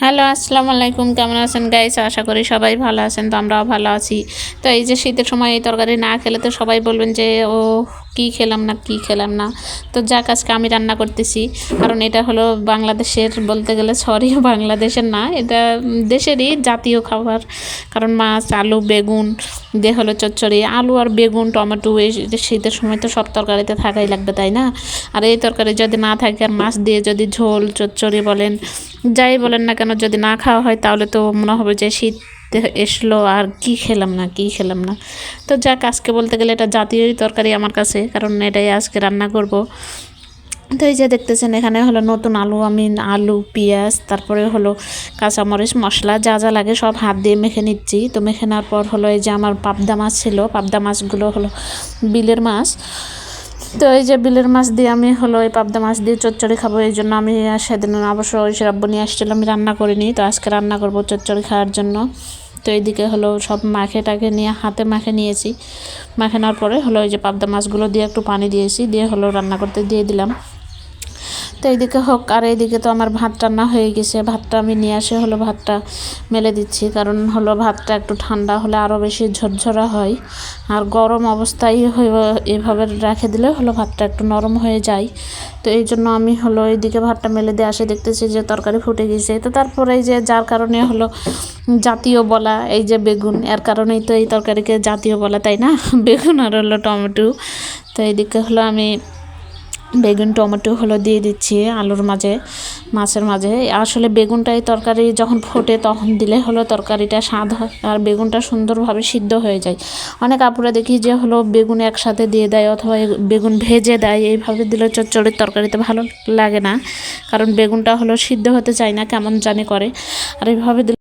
Hello, আসসালামু আলাইকুম। কেমন আছেন গাইস? আশা করি সবাই ভালো আছেন। তো আমরাও ভালো আছি। তো এই যে শীতের সময় এই তরকারি না খেলে তো সবাই বলবেন যে ও কি খেলাম না কি খেলাম না। তো যাক, আজকে আমি রান্না করতেছি, কারণ এটা হলো বাংলাদেশের, বলতে গেলে সরি বাংলাদেশের না, এটা দেশেরই জাতীয় খাবার। কারণ মাছ, আলু, বেগুন দিয়ে হলো চচ্চড়ি। আলু আর বেগুন, টমেটো, এই শীতের সময় তো সব তরকারিতে থাকাই লাগবে, তাই না? আর এই তরকারি যদি না থাকে আর মাছ দিয়ে যদি ঝোল চচ্চড়ি বলেন, যাই বলেন না কেন, যদি না খাওয়া হয় তাহলে তো মনে হবে যে শীত এসলো আর কি খেলাম না কি খেলাম না। তো যাক, আজকে বলতে গেলে এটা জাতীয়ই তরকারি আমার কাছে, কারণ এটাই আজকে রান্না করব। তো এই যে দেখতেছেন, এখানে হলো নতুন আলু, আমি আলু, পেঁয়াজ, তারপরে হলো কাঁচামরিচ, মশলা যা যা লাগে সব হাত দিয়ে মেখে নিচ্ছি। তো মেখে নেওয়ার পর হলো এই যে আমার পাবদা মাছ ছিল, পাবদা মাছগুলো হলো বিলের মাছ। তো এই যে বিলের মাছ দিয়ে আমি হলো এই পাবদা মাছ দিয়ে চচ্চড়ি খাবো, এই জন্য আমি সেদিন অবশ্য ওই রাব্বু নিয়ে আসছিলাম, আমি রান্না করিনি। তো আজকে রান্না করবো চচ্চড়ি খাওয়ার জন্য। তো এইদিকে হলো সব মাখে টাকে নিয়ে হাতে মাখে নিয়েছি। মাখে নেওয়ার পরে হলো এই যে পাবদা মাছগুলো দিয়ে একটু পানি দিয়েছি, দিয়ে হলো রান্না করতে দিয়ে দিলাম। তো এইদিকে হোক, আর এইদিকে তো আমার ভাত রান্না হয়ে গেছে। ভাতটা আমি নিয়ে আসে হলো ভাতটা মেলে দিচ্ছি, কারণ হলো ভাতটা একটু ঠান্ডা হলে আরও বেশি ঝরঝরা হয়, আর গরম অবস্থায় এভাবে রেখে দিলে হলো ভাতটা একটু নরম হয়ে যায়। তো এই জন্য আমি হলো এইদিকে ভাতটা মেলে দিয়ে আসে দেখতেছি যে তরকারি ফুটে গেছে। তো তারপরে এই যে যার কারণে হলো জাতীয় বলা, এই যে বেগুন, এর কারণেই তো এই তরকারিকে জাতীয় বলা, তাই না? বেগুন আর হলো টমেটো। তো এইদিকে হলো আমি বেগুন টমেটো হলো দিয়ে দিচ্ছি আলুর মাঝে, মাছের মাঝে। আসলে বেগুনটাই তরকারি যখন ফোটে তখন দিলে হলো তরকারিটা স্বাদ হয়, আর বেগুনটা সুন্দরভাবে সিদ্ধ হয়ে যায়। অনেক আপুরা দেখি যে হলো বেগুন একসাথে দিয়ে দেয়, অথবা বেগুন ভেজে দেয়, এইভাবে দিলে চচ্চড়ির তরকারিতে ভালো লাগে না, কারণ বেগুনটা হলো সিদ্ধ হতে চায় না, কেমন জানি করে। আর এইভাবে